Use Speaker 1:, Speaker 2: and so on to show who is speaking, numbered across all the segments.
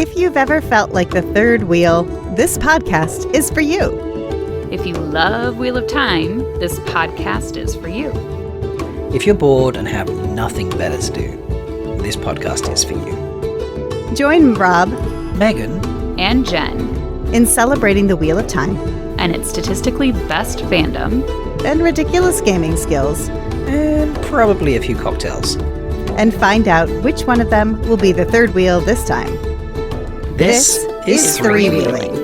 Speaker 1: If you've ever felt like the third wheel, this podcast is for you.
Speaker 2: If you love Wheel of Time, this podcast is for you.
Speaker 3: If you're bored and have nothing better to do, this podcast is for you.
Speaker 1: Join Rob,
Speaker 3: Megan,
Speaker 2: And Jen.
Speaker 1: in celebrating the Wheel of Time
Speaker 2: And its statistically best fandom.
Speaker 1: and ridiculous gaming skills,
Speaker 3: and probably a few cocktails.
Speaker 1: and find out which one of them will be the third wheel this time.
Speaker 3: This is
Speaker 1: three-wheeling.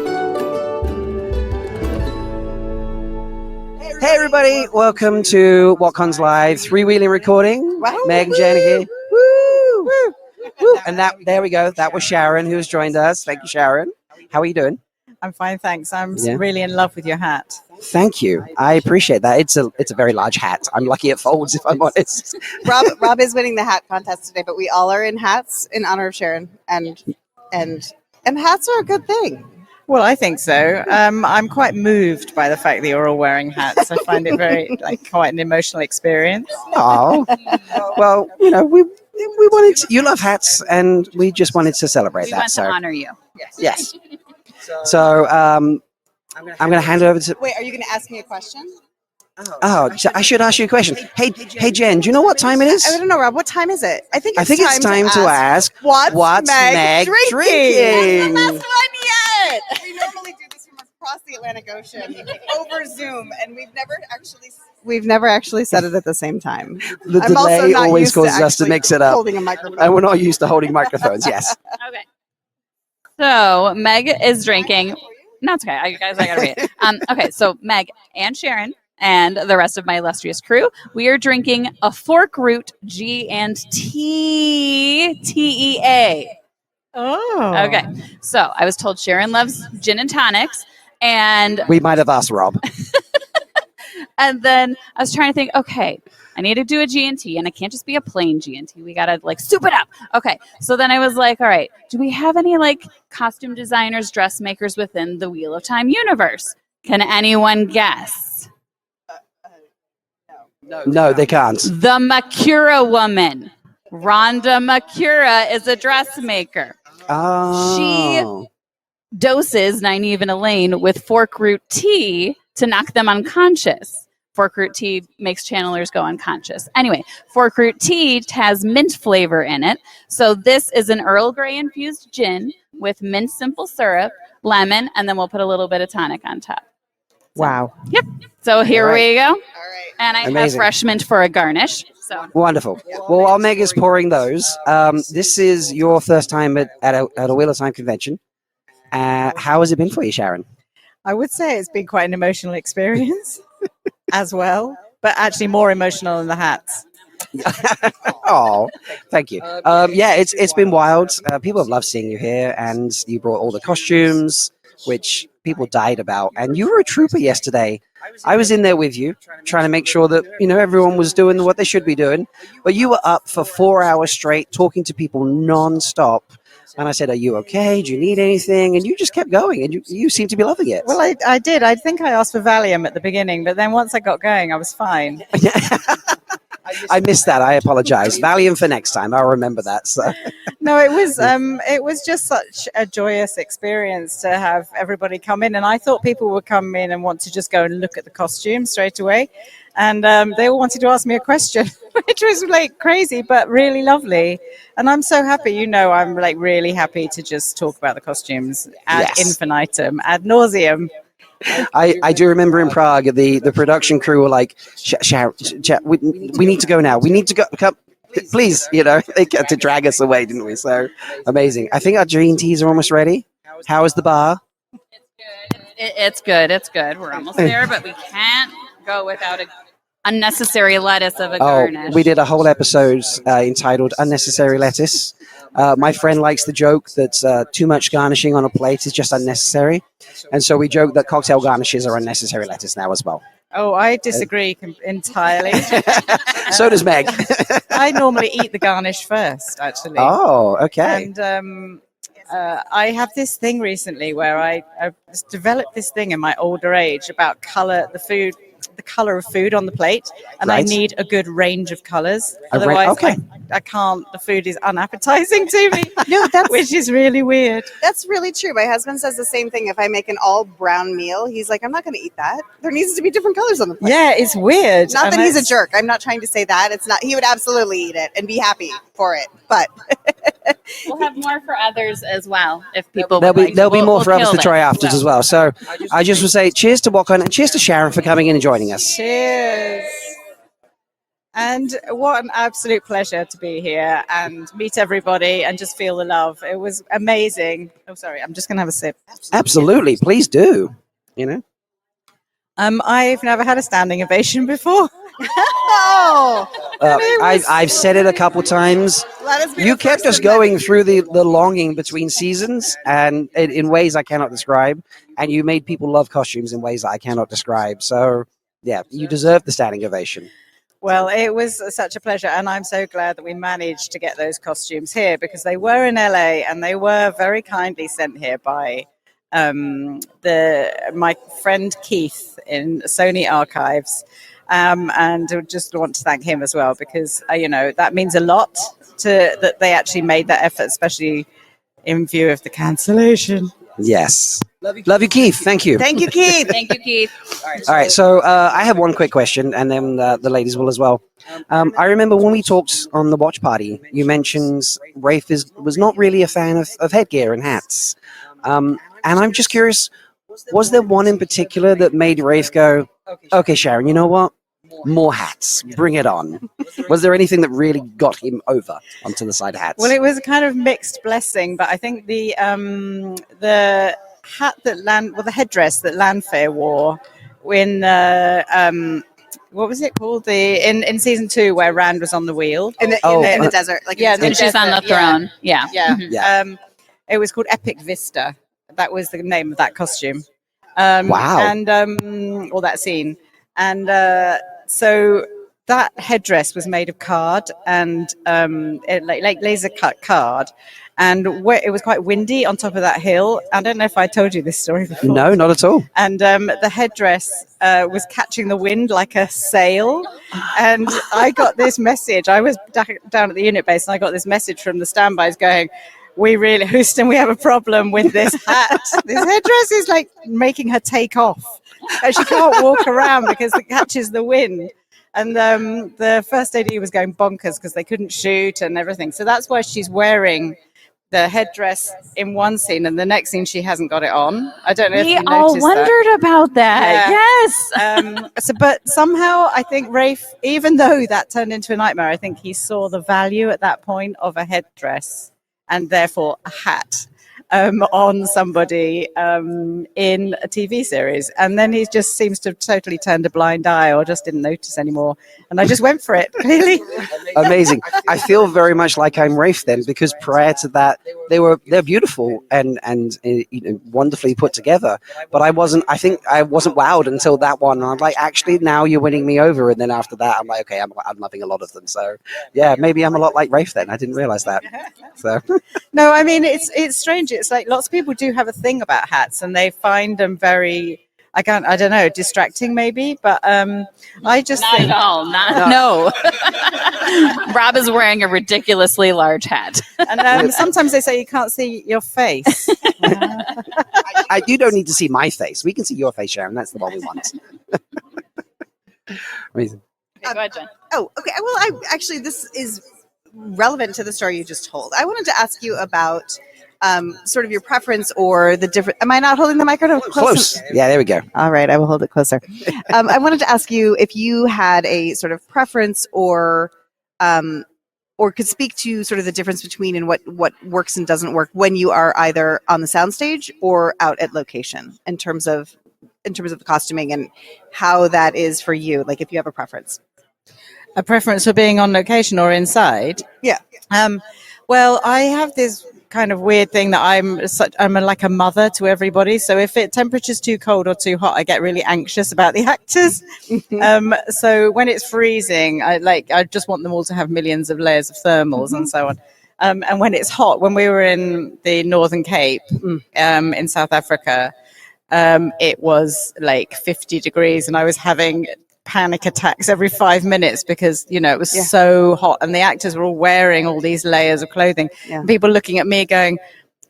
Speaker 4: Hey everybody, welcome to WoTCon's live three-wheeling recording.
Speaker 1: Wow.
Speaker 4: Meg and Jen here. Woo! Woo! Woo! And there we go. That was Sharon who has joined us. Thank you, Sharon. How are you doing?
Speaker 5: I'm fine, thanks. I'm
Speaker 4: Yeah.
Speaker 5: really in love with your hat.
Speaker 4: Thank you. I appreciate that. It's a very large hat. I'm lucky it folds, if I'm honest.
Speaker 6: Rob is winning the hat contest today, but we all are in hats in honor of Sharon, and hats are a good thing.
Speaker 5: Well, I think so. I'm quite moved by the fact that you're all wearing hats. I find it very, quite an emotional experience.
Speaker 4: Oh, well, we wanted to, you love hats, and we just wanted to celebrate
Speaker 2: We
Speaker 4: that.
Speaker 2: want
Speaker 4: So
Speaker 2: to honor you.
Speaker 4: yes. So I'm going to hand it over to.
Speaker 6: Wait, are you going to ask me a question?
Speaker 4: Oh, I should ask you a question. Hey, Jen, do you know what time it is?
Speaker 6: I don't know, Rob. What time is it? I think
Speaker 4: it's time to ask
Speaker 6: what's Meg
Speaker 4: drinking?
Speaker 6: That's the best one yet. We normally do this from across the Atlantic Ocean over Zoom, and we've never actually said it at the same time.
Speaker 4: The
Speaker 6: I'm also
Speaker 4: delay
Speaker 6: not
Speaker 4: always
Speaker 6: used to
Speaker 4: causes us to
Speaker 6: actually
Speaker 4: mix it up,
Speaker 6: holding a microphone.
Speaker 4: and we're not used to holding microphones. Yes.
Speaker 2: Okay. So Meg is drinking. No, it's okay. I gotta read it. Okay, so Meg and Sharon and the rest of my illustrious crew, we are drinking a Forkroot G&Tea TEA.
Speaker 5: Oh.
Speaker 2: Okay, so I was told Sharon loves gin and tonics, and
Speaker 4: We might have asked Rob.
Speaker 2: and then I was trying to think, okay, I need to do a G&T, and it can't just be a plain G&T. We got to, soup it up. Okay, so then I was like, all right, do we have any, costume designers, dressmakers within the Wheel of Time universe? Can anyone guess?
Speaker 4: No, they can't.
Speaker 2: The Macura woman. Rhonda Macura is a dressmaker.
Speaker 4: Oh.
Speaker 2: Doses Nynaeve and Elayne with Forkroot tea to knock them unconscious. Forkroot tea makes channelers go unconscious. Anyway, Forkroot tea has mint flavor in it. So this is an Earl Grey infused gin with mint simple syrup, lemon, and then we'll put a little bit of tonic on top.
Speaker 5: Wow.
Speaker 2: Yep. So here we go.
Speaker 6: All right.
Speaker 2: And I have
Speaker 4: Amazing.
Speaker 2: fresh mint for a garnish. So
Speaker 4: Wonderful. Well, while Meg is pouring those, this is your first time at a Wheel of Time convention. How has it been for you, Sharon?
Speaker 5: I would say it's been quite an emotional experience as well, but actually more emotional than the hats.
Speaker 4: Oh, thank you. Yeah, it's been wild. People have loved seeing you here, and you brought all the costumes, which people died about. And you were a trooper yesterday. I was in there with you, trying to make sure that everyone was doing what they should be doing. But you were up for 4 hours straight, talking to people non-stop. And I said, "Are you okay? Do you need anything?" And you just kept going, and you seem to be loving it.
Speaker 5: Well, I did. I think I asked for Valium at the beginning, but then once I got going, I was fine.
Speaker 4: I missed that. I apologize. Valium for next time. I'll remember that. So.
Speaker 5: No, it was just such a joyous experience to have everybody come in, and I thought people would come in and want to just go and look at the costume straight away, and they all wanted to ask me a question, which was crazy but really lovely. And I'm so happy. I'm really happy to just talk about the costumes ad infinitum, ad nauseum.
Speaker 4: I do remember in Prague, the production crew were like, Sharon, we need to go now. We need to go. Come, please. They had to drag us away, didn't we? So amazing. I think our G&Ts are almost ready. How is the bar?
Speaker 2: it's good. It's good. We're almost there, but we can't go without a unnecessary lettuce of a garnish.
Speaker 4: We did a whole episode entitled Unnecessary Lettuce. My friend likes the joke that too much garnishing on a plate is just unnecessary. And so we joke that cocktail garnishes are unnecessary lettuce now as well.
Speaker 5: Oh, I disagree entirely.
Speaker 4: So does Meg.
Speaker 5: I normally eat the garnish first, actually.
Speaker 4: Oh, okay.
Speaker 5: And I have this thing recently where I've developed this thing in my older age about the color of food on the plate, and
Speaker 4: Right.
Speaker 5: I need a good range of colors.
Speaker 4: Okay.
Speaker 5: I can't. The food is unappetizing to me.
Speaker 6: No,
Speaker 5: which is really weird.
Speaker 6: That's really true. My husband says the same thing. If I make an all brown meal, he's like, I'm not going to eat that. There needs to be different colors on the plate.
Speaker 5: Yeah, it's weird.
Speaker 6: Not that he's a jerk. I'm not trying to say that. It's not. He would absolutely eat it and be happy for it. But
Speaker 2: We'll have more for others as well if people.
Speaker 4: There'll
Speaker 2: would like
Speaker 4: be more
Speaker 2: we'll
Speaker 4: for others
Speaker 2: kill
Speaker 4: to try
Speaker 2: this.
Speaker 4: afterwards as well. So I just would say cheers to WoTCon and cheers to Sharon for coming in and joining us.
Speaker 5: Cheers. And what an absolute pleasure to be here and meet everybody and just feel the love. It was amazing. Oh, sorry, I'm just going to have a sip.
Speaker 4: Absolutely, please do. You know,
Speaker 5: I've never had a standing ovation before.
Speaker 4: I've said it a couple times. You kept us going through the longing between seasons, and in ways I cannot describe. And you made people love costumes in ways that I cannot describe. So, yeah, you deserve the standing ovation.
Speaker 5: Well, it was such a pleasure, and I'm so glad that we managed to get those costumes here because they were in LA and they were very kindly sent here by my friend Keith in Sony Archives, and I just want to thank him as well because that means a lot that they actually made that effort, especially in view of the cancellation.
Speaker 4: Yes. Love you, Keith. Thank you.
Speaker 6: Thank you, Keith.
Speaker 2: Thank you, Keith.
Speaker 4: All right, so I have one quick question, and then the ladies will as well. I remember when we talked on the watch party, you mentioned Rafe was not really a fan of headgear and hats. And I'm just curious, was there one in particular that made Rafe go, okay, Sharon, you know what? More hats. Bring it on. Was there anything that really got him over onto the side of hats?
Speaker 5: Well, it was a kind of mixed blessing, but I think the hat that the headdress that Lanfear wore in what was it called? In season 2 where Rand was on the wheel
Speaker 6: In the desert, like
Speaker 2: And she's on the throne. Yeah.
Speaker 4: Yeah.
Speaker 5: It was called Epic Vista. That was the name of that costume.
Speaker 4: Wow.
Speaker 5: And or that scene. And so that headdress was made of card and like laser cut card. And it was quite windy on top of that hill. I don't know if I told you this story before.
Speaker 4: No, not at all.
Speaker 5: And the headdress was catching the wind like a sail. And I got this message. I was down at the unit base and I got this message from the standbys going, Houston, we have a problem with this hat. This headdress is like making her take off. And she can't walk around because it catches the wind. And the first AD was going bonkers because they couldn't shoot and everything. So that's why she's wearing the headdress in one scene, and the next scene she hasn't got it on. I don't know if you noticed that.
Speaker 2: We all wondered about that.
Speaker 5: Yeah.
Speaker 2: Yes.
Speaker 5: But somehow I think Rafe, even though that turned into a nightmare, I think he saw the value at that point of a headdress and therefore a hat on somebody in a TV series. And then he just seems to have totally turned a blind eye or just didn't notice anymore. And I just went for it, clearly.
Speaker 4: Amazing. I feel very much like I'm Rafe then, because prior to that, they're beautiful and wonderfully put together. But I wasn't wowed until that one. And I'm like, actually, now you're winning me over. And then after that, I'm like, okay, I'm loving a lot of them. So yeah, maybe I'm a lot like Rafe then. I didn't realize that. So
Speaker 5: no, I mean, it's strange. It's like lots of people do have a thing about hats and they find them very, I don't know, distracting maybe, but I just
Speaker 2: Not
Speaker 5: think...
Speaker 2: at all. No. Rob is wearing a ridiculously large hat.
Speaker 5: And sometimes they say you can't see your face.
Speaker 4: you don't need to see my face. We can see your face, Sharon. That's the one we want. Amazing.
Speaker 2: Okay, go ahead, Jen.
Speaker 6: Oh, okay. Well, this is relevant to the story you just told. I wanted to ask you about sort of your preference or the different. Am I not holding the microphone
Speaker 4: Close? Yeah, there we go.
Speaker 6: All right, I will hold it closer. I wanted to ask you if you had a sort of preference or could speak to sort of the difference between and what works and doesn't work when you are either on the soundstage or out at location in terms of the costuming and how that is for you. Like if you have a preference.
Speaker 5: A preference for being on location or inside?
Speaker 6: Yeah.
Speaker 5: Well, I have this kind of weird thing that I'm like a mother to everybody. So if temperature's too cold or too hot, I get really anxious about the actors. So when it's freezing, I just want them all to have millions of layers of thermals and so on. And when it's hot, when we were in the Northern Cape in South Africa, it was like 50 degrees and I was having panic attacks every 5 minutes because, it was so hot and the actors were all wearing all these layers of clothing.
Speaker 6: Yeah.
Speaker 5: People looking at me going,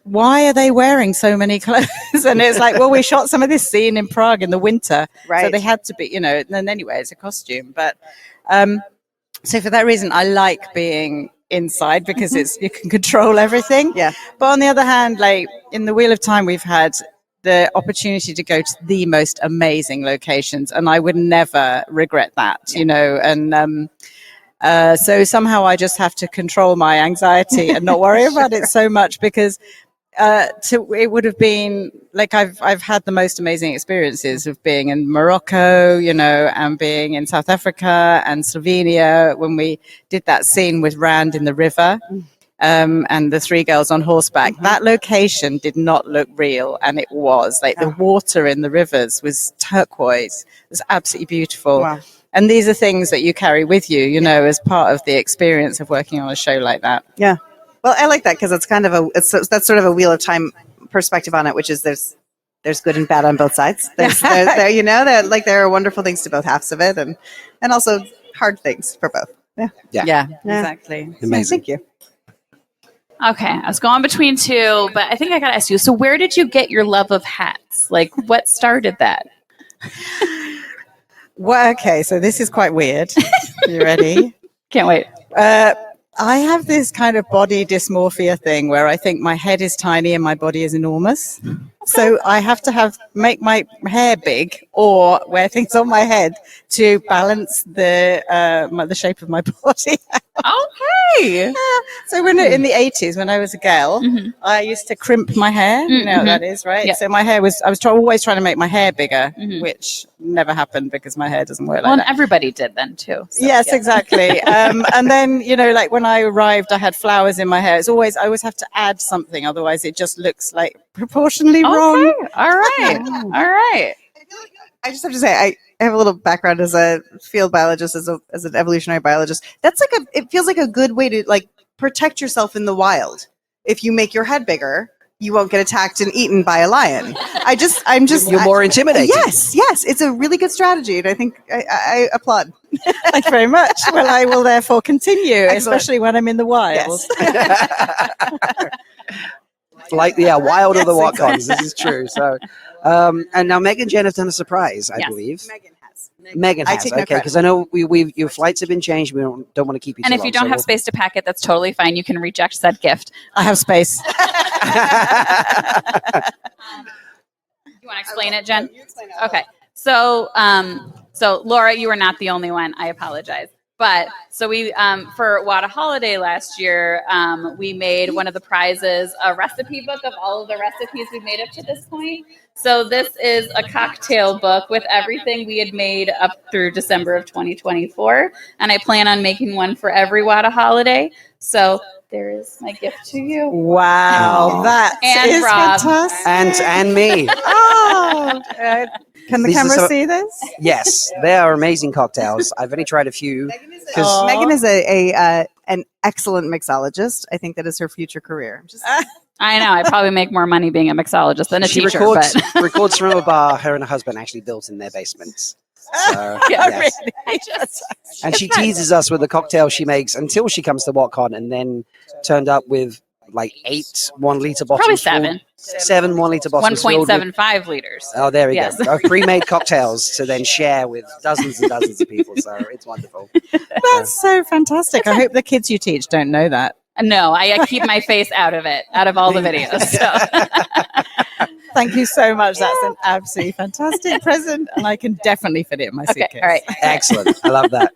Speaker 5: why are they wearing so many clothes? And it's like, well, we shot some of this scene in Prague in the winter.
Speaker 6: Right.
Speaker 5: So they had to be, and then anyway, it's a costume. But so for that reason, I like being inside because you can control everything.
Speaker 6: Yeah.
Speaker 5: But on the other hand, like in the Wheel of Time, we've had the opportunity to go to the most amazing locations, and I would never regret that, and so somehow I just have to control my anxiety and not worry about it so much because it would have been like I've had the most amazing experiences of being in Morocco, and being in South Africa and Slovenia when we did that scene with Rand in the river. And the three girls on horseback. That location did not look real, and it was like the water in the rivers was turquoise. It was absolutely beautiful.
Speaker 6: Wow.
Speaker 5: And these are things that you carry with you, as part of the experience of working on a show like that.
Speaker 6: Yeah. Well, I like that because it's kind of that's sort of a Wheel of Time perspective on it, which is there's good and bad on both sides. There are wonderful things to both halves of it, and also hard things for both.
Speaker 5: Yeah, exactly.
Speaker 4: Amazing.
Speaker 6: Yeah, thank you.
Speaker 2: Okay, I was going between two, but I think I got to ask you. So, where did you get your love of hats? Like, what started that?
Speaker 5: Well, okay, so this is quite weird. You ready?
Speaker 2: Can't wait.
Speaker 5: I have this kind of body dysmorphia thing where I think my head is tiny and my body is enormous. So I have to make my hair big or wear things on my head to balance the shape of my body.
Speaker 2: Okay.
Speaker 5: So in the 80s, when I was a girl, I used to crimp my hair. You know what that is, right?
Speaker 2: Yeah.
Speaker 5: So my hair I was always trying to make my hair bigger, which never happened because my hair doesn't work like
Speaker 2: Well,
Speaker 5: that.
Speaker 2: and everybody did then too. So,
Speaker 5: Yes, exactly. And then, like when I arrived, I had flowers in my hair. I always have to add something. Otherwise, it just looks like proportionally wrong.
Speaker 2: All right. All right.
Speaker 6: I just have to say, I have a little background as a field biologist, as an evolutionary biologist. That's it feels like a good way to protect yourself in the wild. If you make your head bigger, you won't get attacked and eaten by a lion.
Speaker 4: You're more intimidating.
Speaker 6: Yes, it's a really good strategy, and I think I applaud.
Speaker 5: Thank you very much. Well, I will therefore continue,
Speaker 6: Excellent.
Speaker 5: especially when I'm in the wild.
Speaker 6: Yes.
Speaker 4: Wild of the WoTCons. This is true. So, and now Meg and Jen have done a surprise, I
Speaker 2: Yes.
Speaker 4: believe.
Speaker 6: Megan
Speaker 4: I
Speaker 6: has.
Speaker 4: take
Speaker 6: Okay,
Speaker 4: okay, because I know your flights have been changed. We don't want to keep you.
Speaker 2: And
Speaker 4: too
Speaker 2: if you
Speaker 4: long,
Speaker 2: don't
Speaker 4: so
Speaker 2: have space to pack it, that's totally fine. You can reject said gift.
Speaker 5: I have space.
Speaker 2: You want to explain it, Jen? Okay. So, Laura, you were not the only one. I apologize. But so we, for Wada Holiday last year, we made one of the prizes a recipe book of all of the recipes we've made up to this point. So this is a cocktail book with everything we had made up through December of 2024. And I plan on making one for every Wada Holiday. So there is my gift to you.
Speaker 5: Wow, that
Speaker 2: And
Speaker 5: is
Speaker 2: Rob.
Speaker 5: fantastic.
Speaker 4: and me.
Speaker 5: Oh, can the
Speaker 4: These are
Speaker 5: camera see this?
Speaker 4: Yes, they are amazing cocktails. I've only tried a few.
Speaker 5: Aw.
Speaker 6: Megan is an excellent mixologist. I think that is her future career.
Speaker 2: I know. I probably make more money being a mixologist than a
Speaker 4: She
Speaker 2: teacher.
Speaker 4: records from a bar her and her husband actually built in their basements. So,
Speaker 2: Yeah,
Speaker 4: yes.
Speaker 2: Really.
Speaker 4: And she teases us with the cocktail she makes until she comes to WoTCon, and then turned up with like 8 1-liter bottles.
Speaker 2: Probably 7.
Speaker 4: 7 1-liter bottles. filled with-
Speaker 2: 1.75 liters.
Speaker 4: Oh, there we
Speaker 2: Yes.
Speaker 4: go. Pre-made cocktails to then share with dozens and dozens of people. So it's wonderful.
Speaker 5: That's so fantastic. I hope the kids you teach don't know that.
Speaker 2: No, I keep my face out of it, out of all the videos. So.
Speaker 5: Thank you so much. That's an absolutely fantastic present, and I can definitely fit it in my
Speaker 2: Okay,
Speaker 5: suitcase.
Speaker 2: all right.
Speaker 4: Excellent. I love that.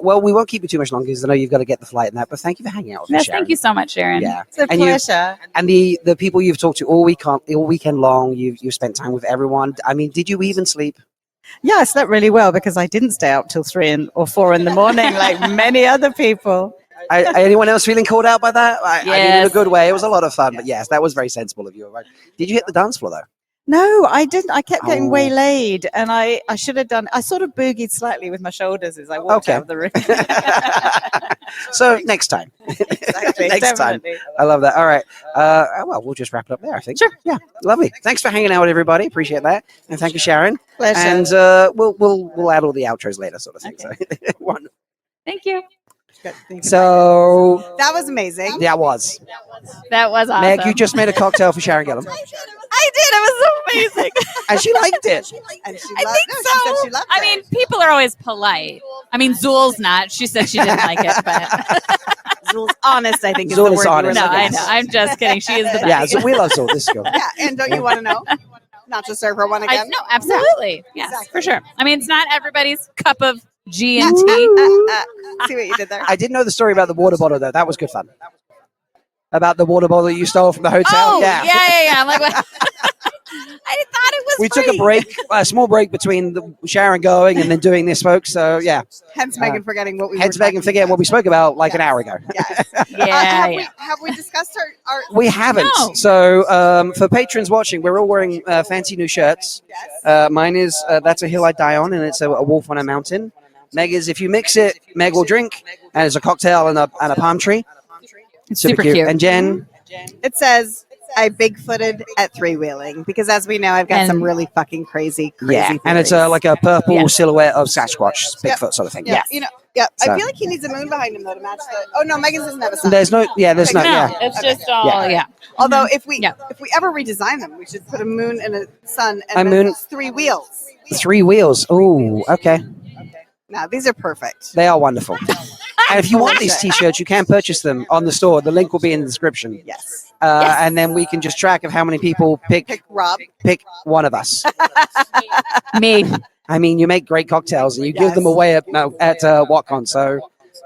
Speaker 4: Well, we won't keep you too much longer because I know you've got to get the flight and that. But thank you for hanging out with
Speaker 2: Yes,
Speaker 4: us, Sharon.
Speaker 2: thank you so much, Sharon.
Speaker 4: Yeah.
Speaker 5: It's a
Speaker 4: And you-
Speaker 5: pleasure.
Speaker 4: And the people you've talked to all weekend long, you've spent time with everyone. I mean, did you even sleep?
Speaker 5: Yeah, I slept really well because I didn't stay up till 3 or 4 in the morning like many other people.
Speaker 4: Anyone else feeling called out by that? I mean, in a
Speaker 2: Yes.
Speaker 4: good way. It was a lot of fun, but yes, that was very sensible of you. Right? Did you hit the dance floor though?
Speaker 5: No, I didn't. I kept getting
Speaker 4: Oh.
Speaker 5: waylaid, and I should have done. I sort of boogied slightly with my shoulders as I walked
Speaker 4: Okay.
Speaker 5: out of the room.
Speaker 4: So next time.
Speaker 5: Exactly,
Speaker 4: Next time.
Speaker 5: definitely.
Speaker 4: I love that. All right. Well, we'll just wrap it up there, I think.
Speaker 2: Sure.
Speaker 4: Yeah. Lovely. Thanks for hanging out, everybody. Appreciate that. And thank you, Sharon.
Speaker 5: Pleasure.
Speaker 4: And we'll add all the outros later, sort of thing.
Speaker 2: Okay.
Speaker 4: So, wonderful.
Speaker 2: Thank you.
Speaker 4: So
Speaker 6: That was amazing.
Speaker 4: that was.
Speaker 2: That was awesome.
Speaker 4: Meg, you just made a cocktail for Sharon Gilham.
Speaker 2: I did. It was so amazing.
Speaker 4: And she liked it.
Speaker 6: And she
Speaker 2: I
Speaker 6: loved,
Speaker 2: think
Speaker 6: no,
Speaker 2: so.
Speaker 6: She said she loved
Speaker 2: I
Speaker 6: it.
Speaker 2: mean, people are always polite. I mean, Zool's not. She said she didn't like it, but
Speaker 6: Zool's honest, I think, is
Speaker 4: Zool
Speaker 6: the
Speaker 4: is
Speaker 6: word you were
Speaker 4: honest.
Speaker 2: no,
Speaker 6: looking
Speaker 2: I
Speaker 6: at.
Speaker 2: know. I'm just kidding. She is the best.
Speaker 4: Yeah, so we love Zool. This is good.
Speaker 6: Yeah, and don't you want to know? Not to serve her one again.
Speaker 2: No, absolutely. Yes,
Speaker 6: Exactly.
Speaker 2: for sure. I mean, it's not everybody's cup of G&T.
Speaker 6: See what you did there?
Speaker 4: I didn't know the story about the water bottle, though. That was good fun. About the water bottle you stole from the hotel.
Speaker 2: Oh, yeah. I'm like, what? I thought it was
Speaker 4: We took a
Speaker 2: free.
Speaker 4: break, a small break between Sharon going and then doing this, folks. So, yeah.
Speaker 6: Hence Megan forgetting what we
Speaker 4: Hence
Speaker 6: were
Speaker 4: Megan
Speaker 6: talking
Speaker 4: forgetting what we spoke about like an
Speaker 6: Yes.
Speaker 4: hour ago.
Speaker 6: Yes.
Speaker 2: Yeah,
Speaker 6: Have we discussed our
Speaker 4: We haven't.
Speaker 2: No.
Speaker 4: So, for patrons watching, we're all wearing fancy new shirts.
Speaker 6: yes.
Speaker 4: Mine is That's a Hill I Die On, and it's a wolf on a mountain. Meg is If You Mix It, Meg will drink, and it's a cocktail and a palm tree.
Speaker 2: It's super cute.
Speaker 4: And Jen,
Speaker 6: It says I bigfooted at three wheeling because, as we know, I've got
Speaker 2: And-
Speaker 6: some really fucking crazy.
Speaker 4: yeah, and it's
Speaker 6: theories.
Speaker 4: like a purple
Speaker 2: Yeah.
Speaker 4: silhouette of Sasquatch,
Speaker 6: Yep.
Speaker 4: Bigfoot sort of thing.
Speaker 6: Yeah,
Speaker 4: Yeah.
Speaker 6: you know. Yeah,
Speaker 4: So-
Speaker 6: I feel like he needs a moon behind him though to match the. Oh no, Megan doesn't have a sun.
Speaker 4: There's no, there's no,
Speaker 2: No,
Speaker 4: yeah.
Speaker 2: it's
Speaker 6: Okay.
Speaker 2: just all, yeah.
Speaker 6: Although if we
Speaker 2: Yeah.
Speaker 6: ever redesign them, we should put a moon and a sun and
Speaker 4: A
Speaker 6: then
Speaker 4: moon-
Speaker 6: it's three wheels.
Speaker 4: 3 wheels. Ooh, okay.
Speaker 6: Now these are perfect.
Speaker 4: They are wonderful. And if you want these t-shirts, you can purchase them on the store. The link will be in the description.
Speaker 6: Yes.
Speaker 2: Yes.
Speaker 4: And then we can just track of how many people pick
Speaker 6: Pick Rob.
Speaker 4: one of us.
Speaker 2: Me.
Speaker 4: I mean, you make great cocktails and you give
Speaker 6: Yes.
Speaker 4: them away at WoTCon. So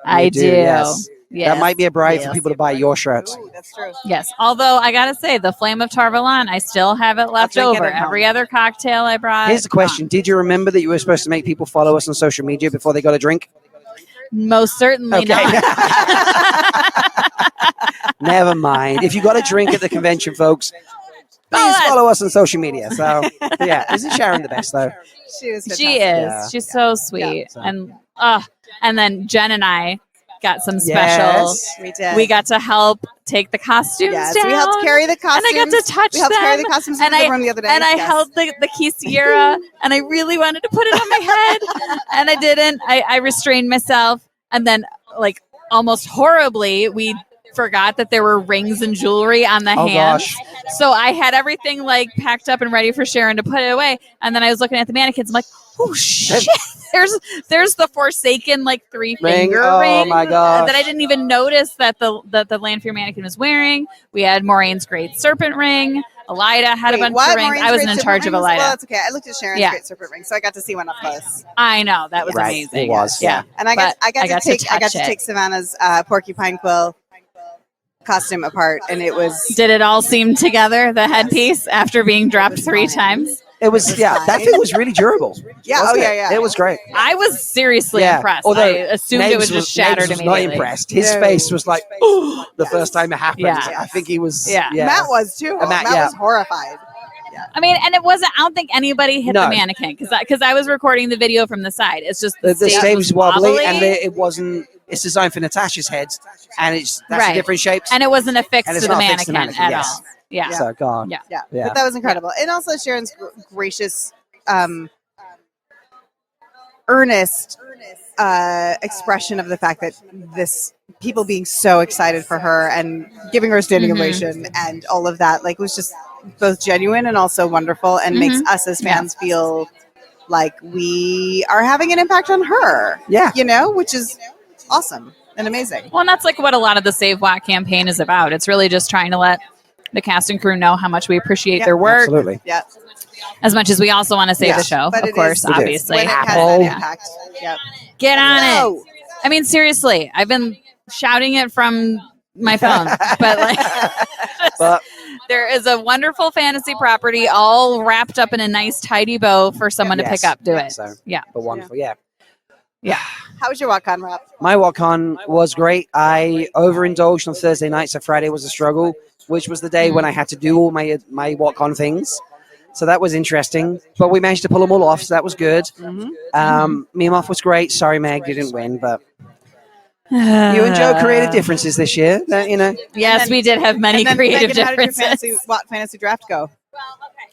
Speaker 2: I
Speaker 4: you
Speaker 2: do.
Speaker 4: Yes.
Speaker 2: Yes.
Speaker 4: That might be a bribe for
Speaker 2: Yes.
Speaker 4: people to buy your shirts.
Speaker 6: Ooh, that's true.
Speaker 2: Yes. Although I gotta say, the Flame of Tarvalon, I still have it left
Speaker 6: drink it
Speaker 2: over.
Speaker 6: at home.
Speaker 2: Every other cocktail I brought.
Speaker 4: Here's the question. Did you remember that you were supposed to make people follow us on social media before they got a drink?
Speaker 2: Most certainly
Speaker 4: Okay.
Speaker 2: not.
Speaker 4: Never mind. If you got a drink at the convention, folks, please
Speaker 2: us.
Speaker 4: follow us on social media. So, yeah. Isn't Sharon the best, though?
Speaker 6: She was.
Speaker 2: She is.
Speaker 4: Yeah.
Speaker 2: She's so sweet.
Speaker 4: so-
Speaker 2: And then Jen and I got some special.
Speaker 4: Yes.
Speaker 6: We did.
Speaker 2: We got to help take the costumes
Speaker 6: Yes,
Speaker 2: down.
Speaker 6: we helped carry the
Speaker 2: and
Speaker 6: costumes.
Speaker 2: I got to touch
Speaker 6: We helped
Speaker 2: them.
Speaker 6: carry the costumes
Speaker 2: and
Speaker 6: into
Speaker 2: I
Speaker 6: the room the other day.
Speaker 2: and I
Speaker 6: Yes.
Speaker 2: held the key Sierra, and I really wanted to put it on my head, and I didn't. I restrained myself, and then like almost horribly, we forgot that there were rings and jewelry on the
Speaker 4: Oh,
Speaker 2: hands.
Speaker 4: gosh.
Speaker 2: So I had everything like packed up and ready for Sharon to put it away, and then I was looking at the mannequins. I'm like, oh shit! There's the Forsaken like three finger
Speaker 4: Oh,
Speaker 2: ring
Speaker 4: my gosh.
Speaker 2: that I didn't even notice that the Lanfear mannequin was wearing. We had Maureen's great serpent ring. Elida had a
Speaker 6: Wait,
Speaker 2: bunch
Speaker 6: what?
Speaker 2: of rings.
Speaker 6: Maureen's
Speaker 2: I wasn't
Speaker 6: great
Speaker 2: in
Speaker 6: serpent
Speaker 2: charge of
Speaker 6: rings?
Speaker 2: Elida.
Speaker 6: Well, that's okay. I looked at Sharon's
Speaker 2: Yeah.
Speaker 6: great serpent ring, so I got to see one up close.
Speaker 2: I know that was
Speaker 4: Right.
Speaker 2: amazing.
Speaker 4: It was.
Speaker 2: Yeah.
Speaker 6: And I got
Speaker 2: But I got to touch it.
Speaker 6: take Savannah's porcupine quill costume apart, and it was
Speaker 2: Did it all seam together, the headpiece, after being dropped 3 times?
Speaker 4: It was, yeah, that thing was really durable.
Speaker 6: yeah,
Speaker 4: wasn't
Speaker 6: oh yeah,
Speaker 4: it?
Speaker 6: yeah.
Speaker 4: It was great.
Speaker 2: I was seriously
Speaker 4: Yeah,
Speaker 2: impressed.
Speaker 4: although
Speaker 2: I assumed it
Speaker 4: Names
Speaker 2: would just shatter
Speaker 4: Names was
Speaker 2: immediately.
Speaker 4: not impressed. His
Speaker 6: No.
Speaker 4: face was like, the first time it happened.
Speaker 2: Yeah.
Speaker 4: I think he was,
Speaker 2: Yeah.
Speaker 6: Matt was too.
Speaker 4: Matt,
Speaker 6: Matt
Speaker 4: yeah.
Speaker 6: was horrified.
Speaker 2: I mean, and it wasn't. I don't think anybody hit
Speaker 4: No.
Speaker 2: the mannequin because I was recording the video from the side. It's just
Speaker 4: The stage was wobbly,
Speaker 2: wobbly,
Speaker 4: and it wasn't, it's designed for Natasha's head, and that's
Speaker 2: Right.
Speaker 4: a different shapes.
Speaker 2: and it wasn't affixed
Speaker 4: And
Speaker 2: to
Speaker 4: it's
Speaker 2: the
Speaker 4: not affixed to
Speaker 2: mannequin,
Speaker 4: the mannequin,
Speaker 2: at
Speaker 4: yes.
Speaker 2: all. Yeah.
Speaker 4: So, God.
Speaker 2: Yeah.
Speaker 6: Yeah.
Speaker 4: Yeah.
Speaker 6: But that was incredible, and also Sharon's gracious, earnest expression of the fact that this people being so excited for her and giving her a standing
Speaker 2: Mhm.
Speaker 6: ovation and all of that, like, was just both genuine and also wonderful, and makes us as fans feel like we are having an impact on her.
Speaker 4: Yeah.
Speaker 6: You know, which is awesome and amazing.
Speaker 2: Well, and that's like what a lot of the Save WoT campaign is about. It's really just trying to let the cast and crew know how much we appreciate
Speaker 6: Yeah,
Speaker 2: their work,
Speaker 4: Absolutely.
Speaker 6: Yeah.
Speaker 2: as much as we also want to save
Speaker 6: Yeah,
Speaker 2: the show,
Speaker 6: but
Speaker 2: of
Speaker 6: it
Speaker 2: course,
Speaker 6: is-
Speaker 4: We do.
Speaker 2: obviously.
Speaker 6: When it has
Speaker 4: Apple.
Speaker 6: that impact. Yeah.
Speaker 2: Get on it.
Speaker 6: No.
Speaker 2: I mean, seriously, I've been shouting it from my phone, but like,
Speaker 4: But
Speaker 2: there is a wonderful fantasy property all wrapped up in a nice, tidy bow for someone to
Speaker 4: Yes.
Speaker 2: pick up. Do it.
Speaker 4: So,
Speaker 2: Yeah.
Speaker 4: but wonderful, yeah.
Speaker 6: How was your WoTCon, Rob?
Speaker 4: My WoTCon was great. I overindulged on Thursday night, so Friday was a struggle, which was the day when I had to do all my WoTCon things. So that was interesting. But we managed to pull them all off, so that was good. Meme Off was great. Sorry, Meg, you didn't win, but you and Joe created differences this year.
Speaker 2: Yes, we did have many
Speaker 6: And then,
Speaker 2: creative
Speaker 6: Megan, how did your
Speaker 2: differences.
Speaker 6: fantasy draft go?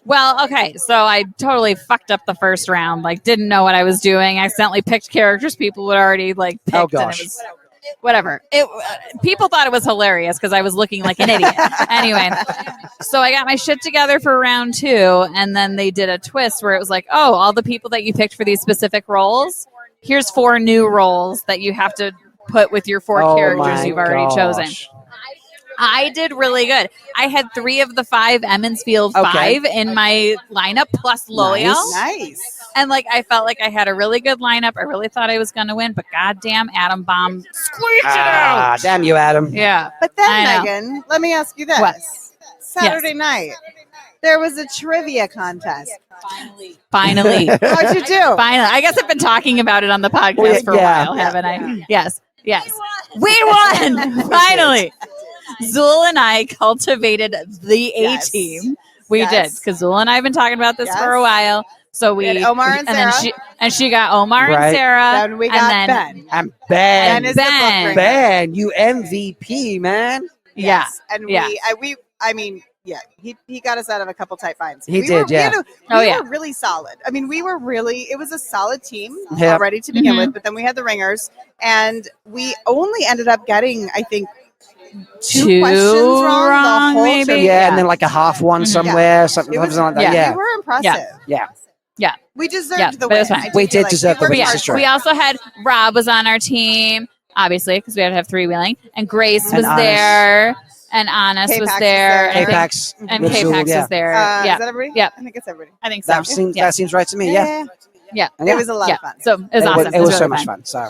Speaker 2: Well, okay, so I totally fucked up the first round. Like, didn't know what I was doing. Accidentally picked characters people would already like picked,
Speaker 4: Oh, gosh.
Speaker 2: and it was whatever. People thought it was hilarious because I was looking like an idiot. Anyway, so I got my shit together for round 2, and then they did a twist where it was like, oh, all the people that you picked for these specific roles, here's 4 new roles that you have to put with your 4 characters you've already chosen. I did really good. I had 3 of the 5 Emmonsfield 5 in my lineup plus Loyal.
Speaker 6: Nice.
Speaker 2: And like I felt like I had a really good lineup. I really thought I was going to win, but goddamn, Adam Bomb squeezed it out.
Speaker 4: Damn you, Adam.
Speaker 2: Yeah.
Speaker 6: But then,
Speaker 2: I know.
Speaker 6: Megan, let me ask you this.
Speaker 2: What?
Speaker 6: Saturday night, there was a trivia contest.
Speaker 2: Finally.
Speaker 6: How'd you do?
Speaker 2: Finally. I guess I've been talking about it on the podcast
Speaker 4: Well,
Speaker 2: for a while, haven't I? Yes. We won! Finally. Zool and I cultivated the
Speaker 6: Yes.
Speaker 2: A-team. We
Speaker 6: Yes.
Speaker 2: did, because Zool and I have been talking about this
Speaker 6: Yes.
Speaker 2: for a while. So we
Speaker 6: had Omar and
Speaker 2: then
Speaker 6: Sarah.
Speaker 2: she got Omar
Speaker 4: Right.
Speaker 2: and Sarah.
Speaker 6: Then we got
Speaker 2: and then,
Speaker 6: Ben.
Speaker 4: And Ben.
Speaker 6: Ben is the book
Speaker 2: Ben.
Speaker 6: bringer.
Speaker 4: Ben, you MVP, man.
Speaker 2: Yeah.
Speaker 6: And
Speaker 2: Yeah.
Speaker 6: he got us out of a couple tight finds.
Speaker 4: He did, yeah.
Speaker 6: We were really solid. I mean, it was a solid team
Speaker 4: Yeah.
Speaker 6: already to begin
Speaker 2: Mhm.
Speaker 6: with, but then we had the ringers, and we only ended up getting, I think, 2 questions wrong the whole
Speaker 2: maybe?
Speaker 6: trip.
Speaker 4: Yeah, and then like a half one
Speaker 2: Mhm.
Speaker 4: somewhere, something
Speaker 6: It was,
Speaker 4: like that.
Speaker 6: We
Speaker 4: Yeah.
Speaker 6: were impressive.
Speaker 4: Yeah.
Speaker 6: We deserved
Speaker 2: Yeah,
Speaker 6: the
Speaker 2: but
Speaker 6: win.
Speaker 2: it's fine.
Speaker 6: I
Speaker 4: We
Speaker 6: feel
Speaker 4: did deserve the
Speaker 6: we
Speaker 4: win,
Speaker 6: worked
Speaker 4: this is
Speaker 6: hard.
Speaker 4: true.
Speaker 2: We also had Rob was on our team, obviously, because we had to have 3 wheeling, and Grace
Speaker 4: And
Speaker 2: was
Speaker 4: Honest.
Speaker 2: there, and Honest
Speaker 6: K-Pax
Speaker 2: was
Speaker 6: was
Speaker 2: there,
Speaker 6: there.
Speaker 2: I think-
Speaker 4: K-Pax.
Speaker 2: and
Speaker 4: with Zool,
Speaker 2: K-Pax
Speaker 4: yeah.
Speaker 2: was there.
Speaker 6: Is
Speaker 2: Yeah,
Speaker 6: that everybody?
Speaker 2: Yeah.
Speaker 6: I think it's everybody.
Speaker 2: I think so.
Speaker 4: That seems right to me. Yeah.
Speaker 2: Yeah.
Speaker 4: And yeah.
Speaker 6: It was a lot of fun.
Speaker 2: So it was awesome.
Speaker 4: It was so
Speaker 2: really
Speaker 4: much fun. So,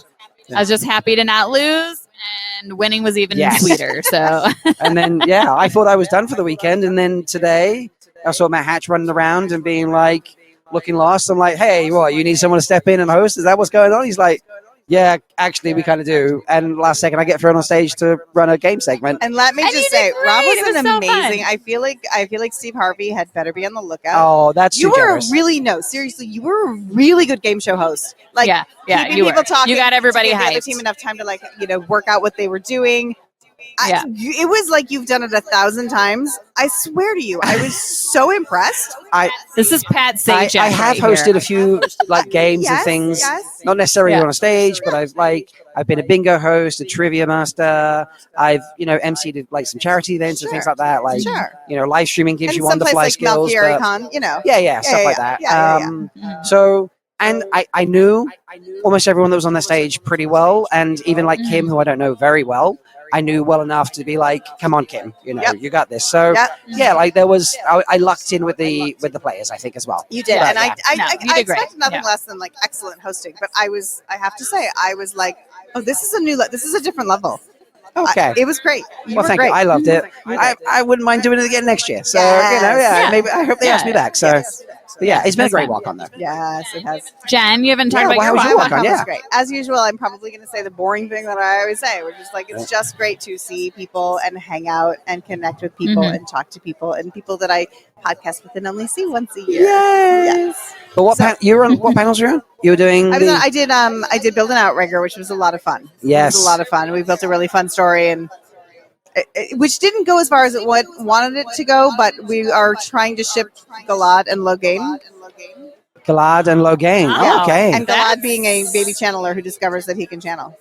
Speaker 2: I was just happy to not lose, and winning was even
Speaker 4: Yes.
Speaker 2: sweeter. So
Speaker 4: and then I thought I was done for the weekend, and then today I saw Matt Hatch running around and being like, looking lost. I'm like, hey, what? You need someone to step in and host? Is that what's going on? He's like, yeah, actually, we kind of do. And last second, I get thrown on stage to run a game segment.
Speaker 6: And let me
Speaker 2: And
Speaker 6: just
Speaker 2: you
Speaker 6: say,
Speaker 2: did
Speaker 6: Rob
Speaker 2: great.
Speaker 6: was
Speaker 2: It was
Speaker 6: an
Speaker 2: so
Speaker 6: amazing.
Speaker 2: fun.
Speaker 6: I feel like Steve Harvey had better be on the lookout.
Speaker 4: Oh, that's
Speaker 6: You
Speaker 4: too
Speaker 6: were
Speaker 4: generous.
Speaker 6: seriously, you were a really good game show host. Like,
Speaker 2: yeah,
Speaker 6: keeping
Speaker 2: you
Speaker 6: people
Speaker 2: were.
Speaker 6: talking.
Speaker 2: You got everybody
Speaker 6: to give the other
Speaker 2: hyped.
Speaker 6: team enough time to work out what they were doing.
Speaker 2: Yeah.
Speaker 6: It was like you've done it 1,000 times. I swear to you, I was so impressed.
Speaker 2: This is Pat
Speaker 4: I
Speaker 2: Sajak.
Speaker 4: have
Speaker 2: right
Speaker 4: hosted
Speaker 2: here.
Speaker 4: a few like games and
Speaker 6: Yes,
Speaker 4: things,
Speaker 6: yes.
Speaker 4: not necessarily
Speaker 2: Yeah.
Speaker 4: on a stage, but I've been a bingo host, a trivia master. I've emceed like some charity events and things like that. Like
Speaker 6: Sure.
Speaker 4: live streaming gives
Speaker 6: And
Speaker 4: you on the
Speaker 6: someplace
Speaker 4: fly
Speaker 6: like
Speaker 4: skills.
Speaker 6: Malkieri
Speaker 4: but-
Speaker 6: Con,
Speaker 4: yeah, stuff like that.
Speaker 6: Yeah.
Speaker 4: So, and I knew almost everyone that was on the stage pretty well, and even like Kim, who I don't know very well, I knew well enough to be like, "Come on, Kim,
Speaker 6: Yep.
Speaker 4: you got this." So,
Speaker 6: Yep.
Speaker 4: like there was, I lucked in with the players, I think as well.
Speaker 6: You did,
Speaker 4: But,
Speaker 6: and
Speaker 4: yeah.
Speaker 2: No,
Speaker 6: I
Speaker 2: you did great.
Speaker 6: expected nothing
Speaker 2: Yeah.
Speaker 6: less than like excellent hosting. But I have to say, I was like, oh, this is a different level.
Speaker 4: Okay.
Speaker 6: It was great. You
Speaker 4: Well,
Speaker 6: were
Speaker 4: thank
Speaker 6: great.
Speaker 4: you. I loved it.
Speaker 6: You
Speaker 4: I,
Speaker 6: did.
Speaker 4: I wouldn't mind doing it again next year. So,
Speaker 6: Yes.
Speaker 4: maybe I hope they ask me back. So, but yeah, it's been a
Speaker 2: That's
Speaker 4: great
Speaker 2: fine.
Speaker 4: walk on though.
Speaker 6: Yes, it has.
Speaker 2: Jen, you haven't talked
Speaker 4: Yeah,
Speaker 2: about
Speaker 4: well,
Speaker 2: your
Speaker 4: how was your
Speaker 2: walk.
Speaker 4: walk-on?
Speaker 6: was
Speaker 4: Yeah.
Speaker 6: great. As usual, I'm probably going to say the boring thing that I always say, which is like it's just great to see people and hang out and connect with people
Speaker 2: Mhm.
Speaker 6: and talk to people and people that I podcast with and only see once a year.
Speaker 4: Yes. But you were on what panels were you on? You were doing.
Speaker 6: I did build an outrigger, which was a lot of fun.
Speaker 4: Yes.
Speaker 6: It was a lot of fun. We built a really fun story, and which didn't go as far as it wanted it to go, but we are trying to ship Galad and Logain.
Speaker 4: Galad and Logain.
Speaker 2: Oh.
Speaker 4: Okay.
Speaker 6: And
Speaker 2: That's-
Speaker 6: Galad being a baby channeler who discovers that he can channel.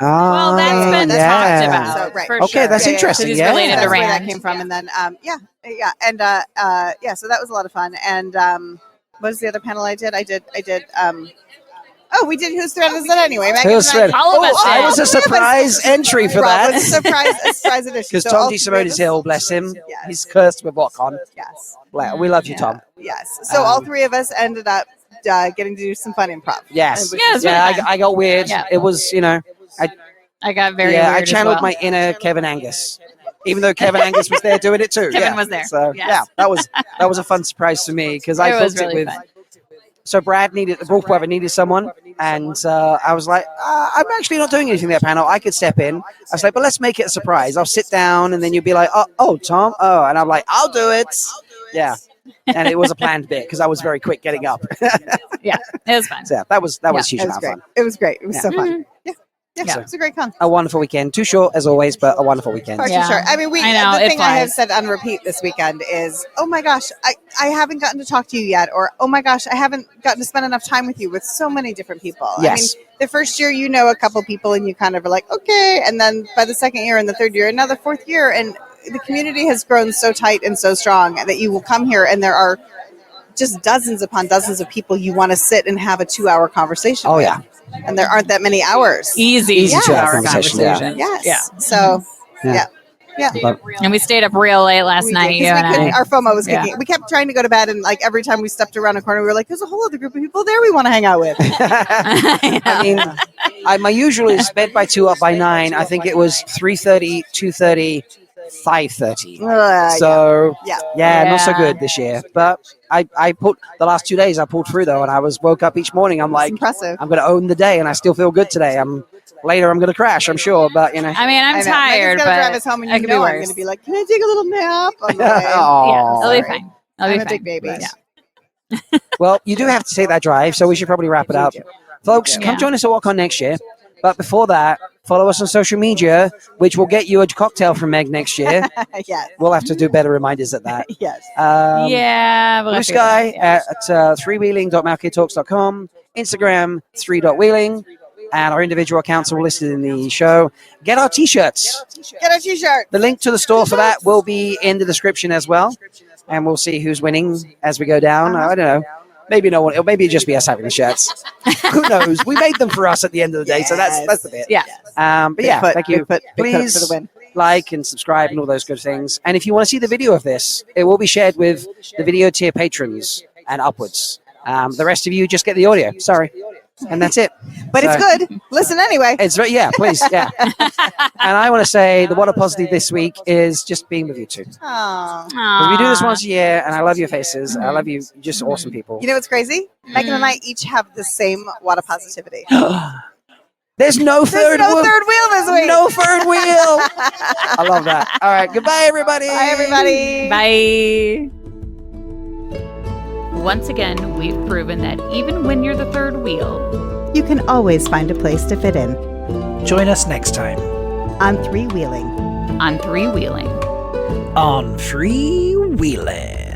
Speaker 2: Well, that's been
Speaker 4: yeah.
Speaker 2: talked about.
Speaker 6: So, right.
Speaker 2: For
Speaker 4: Okay,
Speaker 2: sure.
Speaker 4: that's interesting.
Speaker 2: So he's
Speaker 4: Yeah.
Speaker 2: related
Speaker 6: That's
Speaker 2: to
Speaker 6: where that
Speaker 2: Rand.
Speaker 6: came from. And then, so that was a lot of fun. And what was the other panel I did? We did Who's Thread Is It Anyway? Megan
Speaker 4: Who's
Speaker 6: and I-
Speaker 4: Thread?
Speaker 2: All of us
Speaker 4: I
Speaker 2: did.
Speaker 4: was a surprise entry for
Speaker 6: Rob
Speaker 4: that.
Speaker 6: was a surprise edition.
Speaker 4: Because
Speaker 6: So
Speaker 4: Tom
Speaker 6: all
Speaker 4: D.
Speaker 6: three
Speaker 4: Simone
Speaker 6: of
Speaker 4: is
Speaker 6: us-
Speaker 4: ill, bless him.
Speaker 6: Yes.
Speaker 4: He's cursed with WoTCon.
Speaker 6: Yes.
Speaker 4: We love you, Tom.
Speaker 6: Yes. So all three of us ended up getting to do some fun improv.
Speaker 4: Yes.
Speaker 6: Which
Speaker 2: Yeah,
Speaker 6: was
Speaker 2: it's really
Speaker 4: Yeah,
Speaker 2: fun.
Speaker 4: I got weird.
Speaker 2: Yeah.
Speaker 4: It was,
Speaker 2: I got very
Speaker 4: I
Speaker 2: weird
Speaker 4: channeled
Speaker 2: as well.
Speaker 4: my inner Kevin Angus. Even though Kevin Angus was there doing it too.
Speaker 2: Kevin was there.
Speaker 4: So
Speaker 2: Yes.
Speaker 4: that was a fun surprise for me because I
Speaker 2: It was
Speaker 4: booked
Speaker 2: really
Speaker 4: it with.
Speaker 2: fun.
Speaker 4: So Brad the Wolf Brother needed someone, and I was like, I'm actually not doing anything that panel. I could step in. I was like, but let's make it a surprise. I'll sit down, and then you'll be like, oh, Tom, and I'm like, I'll do it. Yeah. And it was a planned bit because I was very quick getting up.
Speaker 2: Yeah, it was fun.
Speaker 4: So yeah, that was a huge
Speaker 6: It was
Speaker 4: amount of
Speaker 6: great.
Speaker 4: fun.
Speaker 6: It was great. It was so fun.
Speaker 2: Mhm.
Speaker 6: Yeah,
Speaker 2: Yeah.
Speaker 6: it was a great con.
Speaker 4: A wonderful weekend. Too short as always, but a wonderful weekend.
Speaker 6: Far too
Speaker 2: Yeah.
Speaker 6: short. I mean,
Speaker 2: I know,
Speaker 6: the
Speaker 2: it
Speaker 6: thing I have
Speaker 2: flies.
Speaker 6: said on repeat this weekend is, oh my gosh, I haven't gotten to talk to you yet, or oh my gosh, I haven't gotten to spend enough time with you with so many different people.
Speaker 4: Yes.
Speaker 6: I mean, the first year you know a couple people and you kind of are like, okay, and then by the second year and the third year, and now the fourth year, and the community has grown so tight and so strong that you will come here and there are just dozens upon dozens of people you want to sit and have a 2-hour conversation
Speaker 4: Oh
Speaker 6: with.
Speaker 4: yeah.
Speaker 6: And there aren't that many hours.
Speaker 2: Easy
Speaker 4: Easy
Speaker 2: 2-hour
Speaker 4: conversation, yeah.
Speaker 2: conversation.
Speaker 6: Yes.
Speaker 2: Yeah.
Speaker 6: So,
Speaker 4: Yeah.
Speaker 6: yeah.
Speaker 4: But
Speaker 2: And we stayed up real late last
Speaker 6: We
Speaker 2: night,
Speaker 6: did,
Speaker 2: you
Speaker 6: 'cause
Speaker 2: and
Speaker 6: we couldn't-
Speaker 2: I.
Speaker 6: our FOMO was
Speaker 2: Yeah.
Speaker 6: kicking. We kept trying to go to bed, and like every time we stepped around a corner, we were like, "There's a whole other group of people there we want to hang out with."
Speaker 4: I mean, my usual is bed by 2, up by 9. I think it was 3:30, 2:30, 5:30. So
Speaker 6: yeah.
Speaker 4: not so
Speaker 2: Yeah.
Speaker 4: good this year. But I put the last 2 days I pulled through though, and I woke up each morning. I'm
Speaker 6: It's
Speaker 4: like,
Speaker 6: impressive.
Speaker 4: I'm going to own the day, and I still feel good today. Later I'm going to crash, I'm sure, but you know.
Speaker 2: I mean, I'm
Speaker 6: I know.
Speaker 2: tired,
Speaker 6: Megan's gonna drive
Speaker 2: but
Speaker 6: us home, and
Speaker 2: I
Speaker 6: you
Speaker 2: could be
Speaker 6: know I'm
Speaker 2: worse.
Speaker 6: going to be like, "Can I take a little nap?" On the way?
Speaker 4: Aw.
Speaker 2: Yeah, it'll be
Speaker 6: Sorry.
Speaker 2: fine. It'll
Speaker 6: I'm
Speaker 2: be
Speaker 6: a big
Speaker 2: fine.
Speaker 6: baby.
Speaker 2: Yeah.
Speaker 4: Well, you do have to take that drive, so we should probably wrap it up. Folks,
Speaker 2: Yeah.
Speaker 4: come join us at WoTCon next year. But before that, follow us on social media, which will get you a cocktail from Meg next year.
Speaker 6: Yes.
Speaker 4: We'll have to do better reminders at that.
Speaker 6: Yes.
Speaker 2: Yeah. we'll
Speaker 4: Blue
Speaker 2: have to get
Speaker 4: Sky
Speaker 2: that, yeah.
Speaker 4: at 3wheeling.malkidtalks.com, Instagram 3.wheeling, and our individual accounts are all listed in the show. Get our t-shirts.
Speaker 6: Get a T-shirt.
Speaker 4: The link to the store for that will be in the description as well, and we'll see who's winning as we go down. I don't know. Maybe no one. Or maybe it'll just be us having the shirts. Who knows? We made them for us at the end of the day, so that's the bit.
Speaker 2: Yeah.
Speaker 4: But yeah,
Speaker 6: Bigfoot,
Speaker 4: thank you.
Speaker 6: Bigfoot for the
Speaker 4: Please
Speaker 6: win.
Speaker 4: like and subscribe and all those good things. And if you want to see the video of this, it will be shared with the video tier patrons and upwards. The rest of you just get the audio. Sorry, and that's it.
Speaker 6: But it's
Speaker 4: So-
Speaker 6: good. Listen anyway.
Speaker 4: It's right. Yeah, please. Yeah. And I want to say the water positive this week is just being with you two.
Speaker 6: Aw.
Speaker 4: 'Cause we do this once a year, and I love your faces. I love you. You're just awesome people.
Speaker 6: You know what's crazy? Megan and I each have the same water positivity.
Speaker 4: There's no
Speaker 6: There's
Speaker 4: third
Speaker 6: no
Speaker 4: wheel.
Speaker 6: third wheel this week.
Speaker 4: No third wheel. I love that. All right. Goodbye, everybody.
Speaker 6: Bye, everybody.
Speaker 2: Bye. Once again, we've proven that even when you're the third wheel,
Speaker 1: You can always find a place to fit in
Speaker 3: Join us next time
Speaker 1: on Three Wheeling.
Speaker 2: on three wheeling.
Speaker 3: on Free Wheeling.